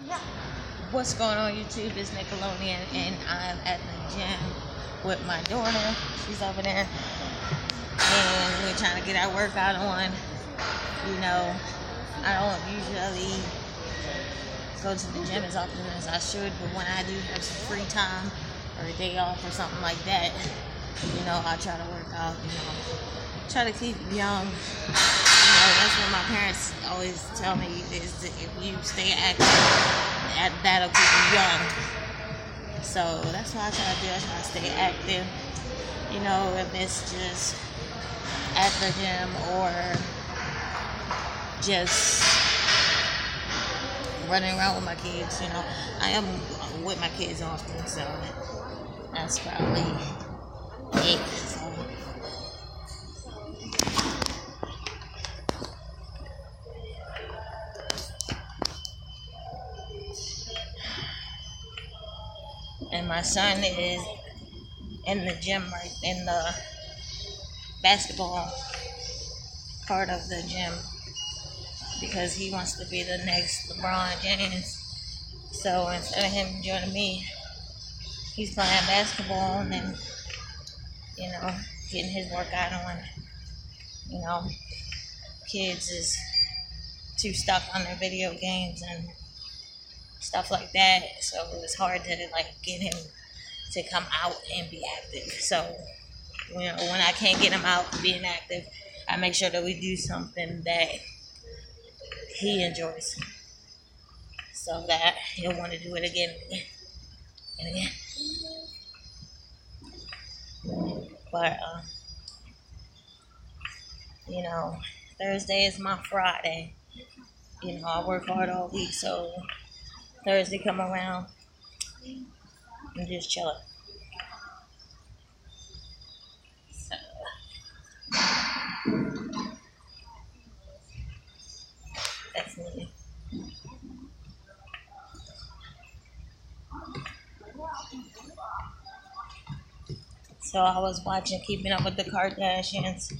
What's going on YouTube? It's Nickelodeon and I'm at the gym with my daughter. She's over there and we're trying to get our workout on. You know, I don't usually go to the gym as often as I should, but when I do have some free time or a day off or something like that, you know, I try to work out, you know, try to keep young. You know, that's what my parents always tell me is that if you stay active, that'll keep you young. So that's what I try to do. I try to stay active. You know, if it's just at the gym or just running around with my kids, you know. I am with my kids often, so that's probably it. So. And my son is in the gym, right in the basketball part of the gym, because he wants to be the next LeBron James. So instead of him joining me, he's playing basketball and then, you know, getting his workout on. You know, kids is too stuck on their video games and stuff like that. So it's hard to get him to come out and be active. So, you know, when I can't get him out being active, I make sure that we do something that he enjoys, so that he'll want to do it again and again. But you know, Thursday is my Friday. You know, I work hard all week, so Thursday come around, I'm just chilling. So that's me. So I was watching Keeping Up with the Kardashians,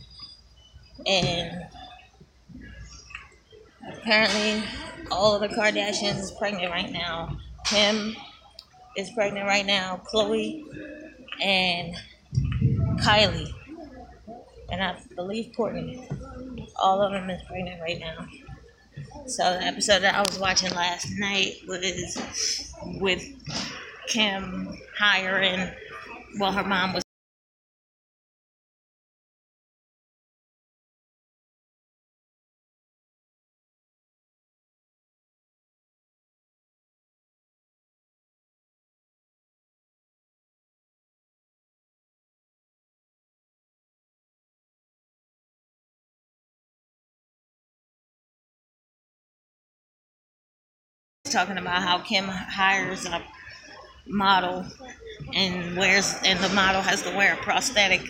and apparently all of the Kardashians is pregnant right now. Kim is pregnant right now, Khloe and Kylie, and I believe Courtney. All of them is pregnant right now. So the episode that I was watching last night was with Kim hiring, well, her mom was talking about how Kim hires a model and the model has to wear a prosthetic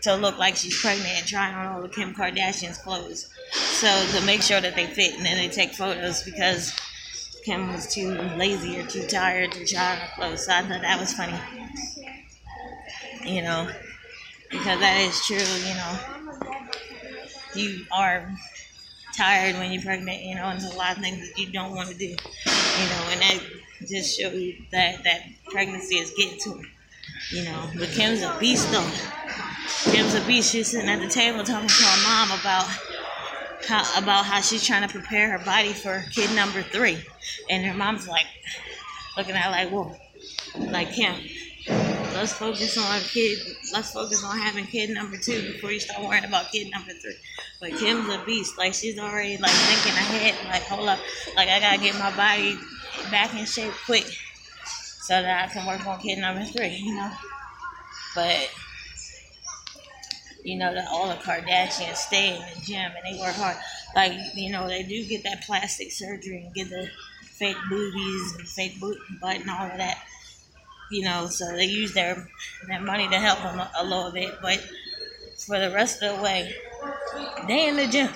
to look like she's pregnant and try on all the Kim Kardashian's clothes, so to make sure that they fit, and then they take photos because Kim was too lazy or too tired to try on her clothes. So I thought that was funny, you know, because that is true. You know, you are tired when you're pregnant, you know, and there's a lot of things that you don't want to do, you know, and that just shows you that pregnancy is getting to her, you know. But Kim's a beast, though. Kim's a beast. She's sitting at the table talking to her mom about how she's trying to prepare her body for kid number 3, and her mom's like looking at her like, whoa, like, Kim, let's focus on having kid number 2 before you start worrying about kid number 3. But Kim's a beast. Like, she's already like thinking ahead, like, hold up, like, I gotta get my body back in shape quick so that I can work on kid number 3, you know. But you know that all the Kardashians stay in the gym and they work hard. Like, you know, they do get that plastic surgery and get the fake boobies and fake butt and all of that. You know, so they use their money to help them a little bit, but for the rest of the way, they in the gym.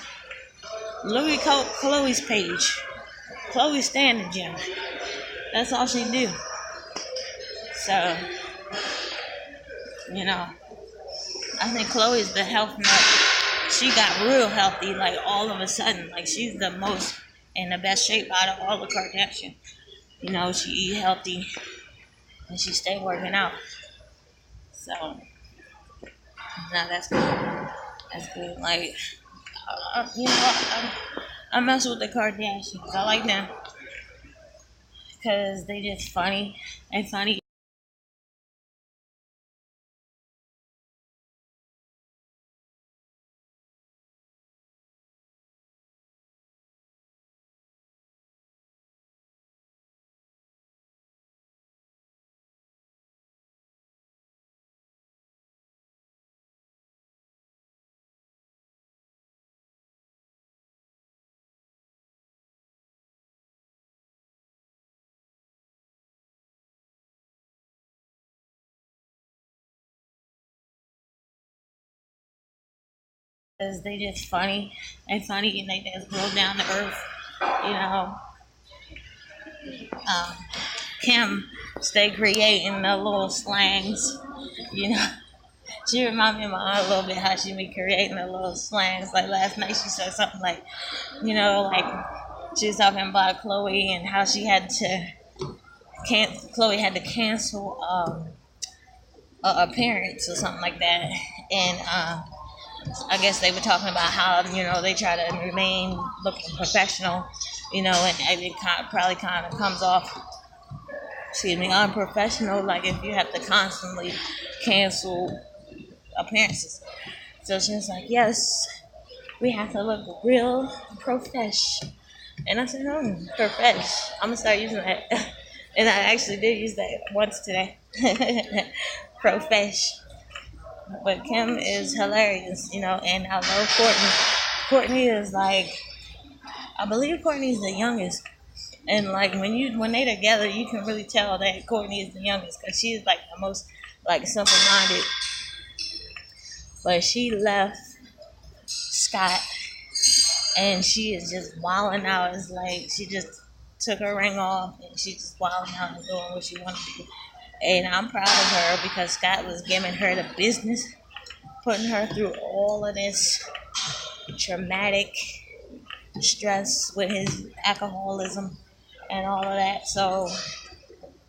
Look at Khloe's page. Khloe stay in the gym. That's all she do. So, you know, I think Khloe's the health nut. She got real healthy, like, all of a sudden. Like, she's the most in the best shape out of all the Kardashians. You know, she eat healthy and she stay working out. So now that's good. That's good. Like, I mess with the Kardashians. I like them because they just funny and funny. Because they just funny and they just real down to earth. You know, um, Kim stay creating the little slangs. You know, she remind me of my aunt a little bit how she be creating the little slangs. Like last night, she said something like, she was talking about Chloe and how she had to Chloe had to cancel a appearance or something like that, and I guess they were talking about how they try to remain looking professional, and it probably kind of comes off, excuse me, unprofessional. Like if you have to constantly cancel appearances. So she was like, "Yes, we have to look real profesh." And I said, profesh. I'm gonna start using that, and I actually did use that once today. Profesh. But Kim is hilarious, and I love Courtney. Courtney is like, I believe Courtney's the youngest, and like when they together, you can really tell that Courtney is the youngest because she is like the most like simple-minded. But she left Scott, and she is just wilding out. It's like she just took her ring off, and she just wilding out and doing what she wanted to do. And I'm proud of her because Scott was giving her the business, putting her through all of this traumatic stress with his alcoholism and all of that. So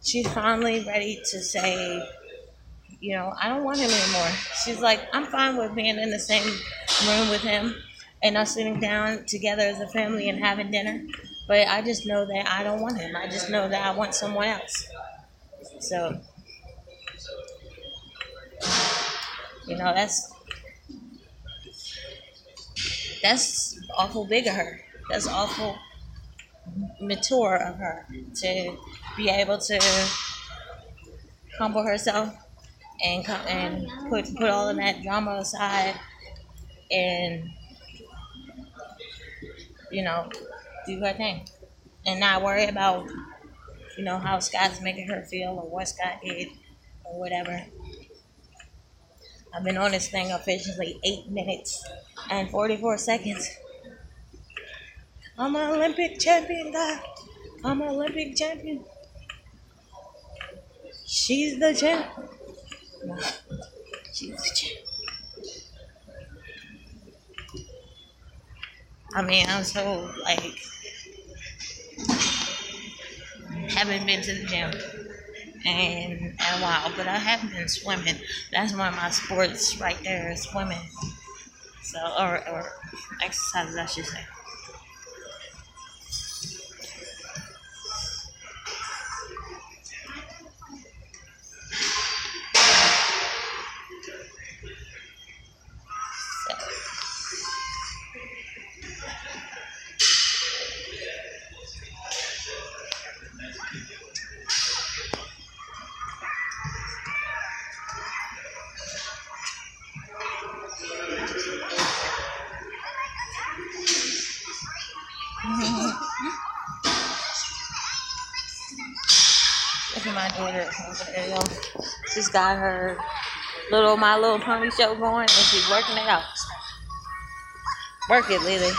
she's finally ready to say, I don't want him anymore. She's like, I'm fine with being in the same room with him and us sitting down together as a family and having dinner. But I just know that I don't want him. I just know that I want someone else. So, that's awful big of her. That's awful mature of her to be able to humble herself and put all of that drama aside and do her thing and not worry about how Scott's making her feel or what Scott did or whatever. I've been on this thing officially 8 minutes and 44 seconds. I'm an Olympic champion, guy. I'm an Olympic champion. She's the champ. No, she's the champ. I mean, I'm so like haven't been to the gym in a while, but I have been swimming. That's one of my sports right there, is swimming. So or exercises, I should say. Look at my daughter over there, yo. She's got her My Little Pony show going, and she's working it out. Work it, Lily.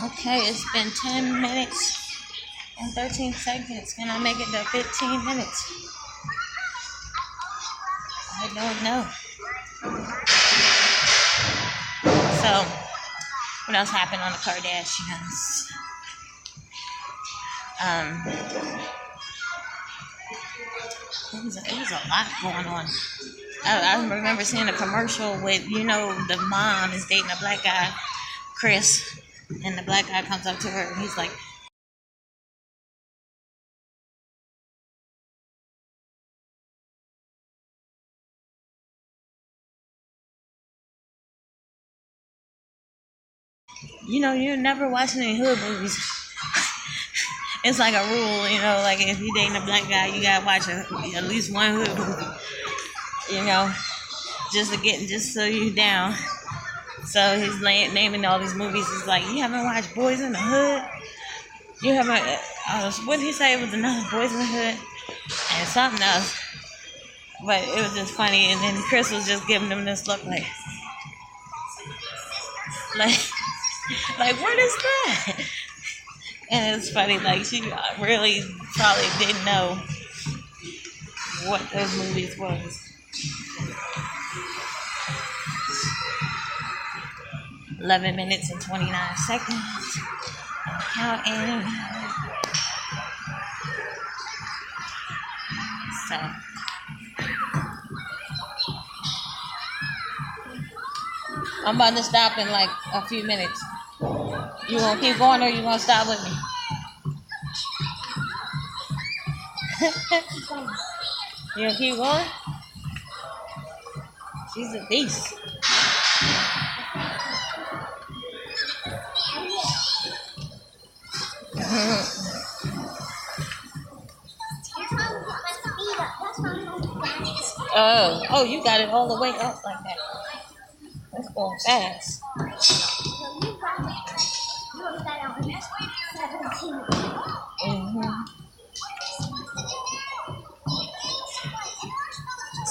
Okay, it's been 10 minutes in 13 seconds. Can I make it to 15 minutes? I don't know. So, what else happened on the Kardashians? It was a lot going on. I remember seeing a commercial with, the mom is dating a black guy, Chris, and the black guy comes up to her and he's like, you never watch any hood movies. It's like a rule, like if you're dating a black guy, you gotta watch at least one hood movie, just so you down. So he's naming all these movies. He's like, you haven't watched Boys in the Hood? You haven't, what did he say? It was another Boys in the Hood and something else. But it was just funny. And then Chris was just giving him this look like what is that? And it's funny, like she really probably didn't know what those movies was. 11 minutes and 29 seconds. Counting. So I'm about to stop in like a few minutes. You gonna keep going or you gonna stop with me? You gonna keep going? She's a beast. Oh, you got it all the way up like that. That's going fast.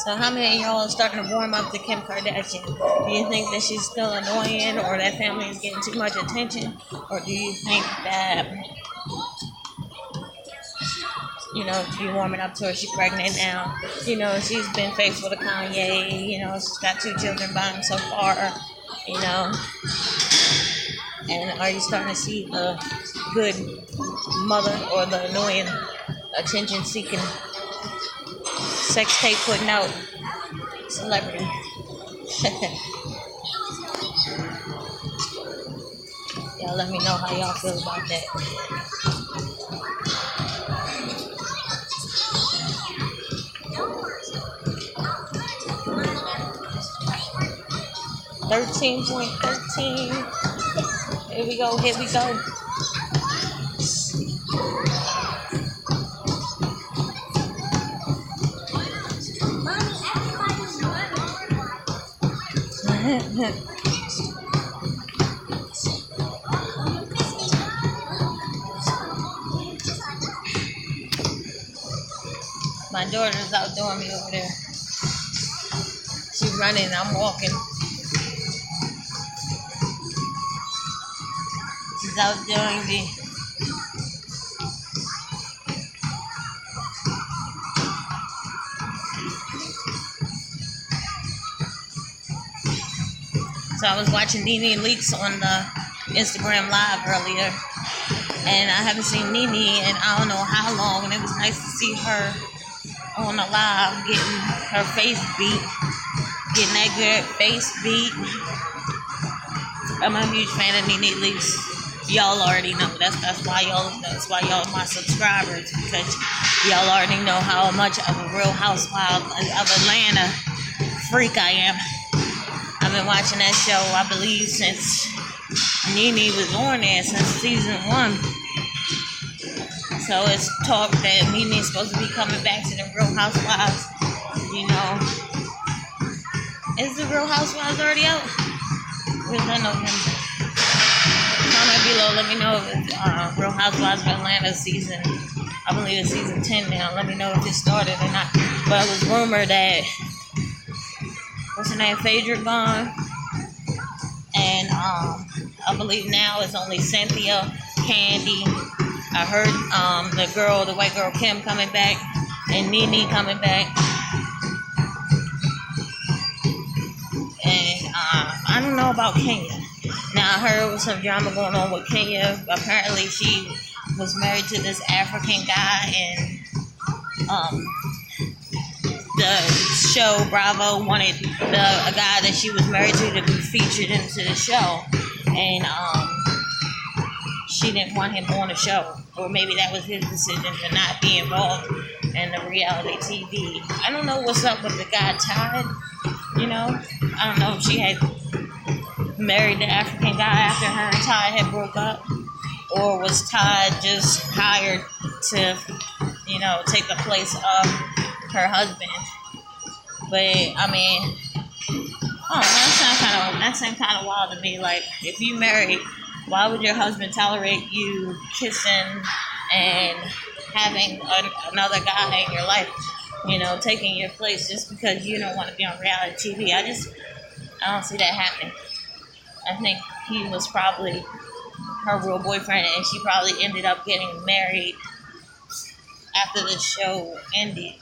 So how many of y'all are starting to warm up to Kim Kardashian? Do you think that she's still annoying or that family is getting too much attention? Or do you think that, you're warming up to her, she's pregnant now, she's been faithful to Kanye, she's got 2 children by him so far, and are you starting to see the good mother or the annoying attention-seeking sex tape putting out celebrity? Y'all let me know how y'all feel about that. $13.13. Here we go. My daughter's outdoing me over there. She's running, I'm walking. She's outdoing me. So I was watching Nene Leakes on the Instagram Live earlier, and I haven't seen Nene in I don't know how long, and it was nice to see her on the live getting her face beat, getting that good face beat. I'm a huge fan of Nene Leakes. Y'all already know. That's why y'all my subscribers, because y'all already know how much of a Real Housewife of Atlanta freak I am. I've been watching that show, I believe, since Nene was on there, since season 1. So it's talk that Nene's supposed to be coming back to the Real Housewives. Is the Real Housewives already out? Because I know him. Comment below, let me know if it's Real Housewives of Atlanta season, I believe it's season 10 now. Let me know if it started or not. But it was rumored that, what's her name, Phaedra gone. And I believe now it's only Cynthia, Candy, I heard the white girl Kim coming back, and Nene coming back, and I don't know about Kenya. Now I heard there was some drama going on with Kenya. Apparently, she was married to this African guy, and the show Bravo wanted a guy that she was married to be featured into the show, and she didn't want him on the show, or maybe that was his decision to not be involved in the reality TV. I don't know what's up with the guy Todd. I don't know if she had married the African guy after her and Todd had broke up, or was Todd just hired to, take the place of her husband. But I mean, that sounds kind of wild to me. Like, if you married, why would your husband tolerate you kissing and having another guy in your life, taking your place just because you don't want to be on reality TV? I don't see that happening. I think he was probably her real boyfriend, and she probably ended up getting married after the show ended.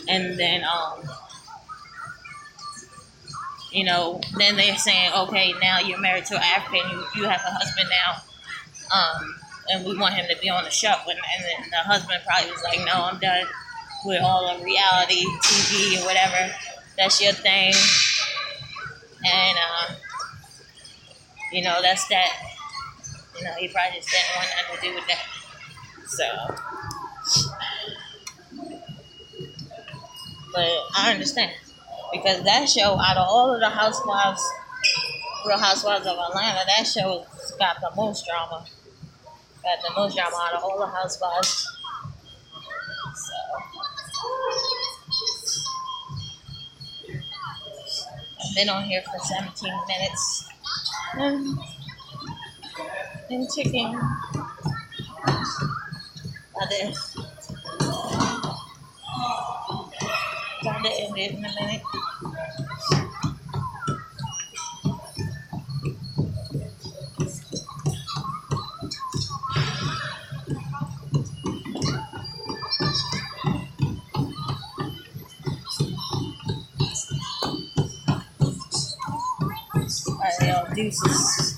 And then, then they're saying, okay, now you're married to an African, you have a husband now, and we want him to be on the show. And then the husband probably was like, no, I'm done with all the reality TV or whatever. That's your thing. And, that's that. He probably just didn't want nothing to do with that. So, but I understand. Because that show, out of all of the housewives, Real Housewives of Atlanta, that show got the most drama. Got the most drama out of all the housewives. So, I've been on here for 17 minutes. And ticking. Got to end it in a minute. Alright, y'all, deuces.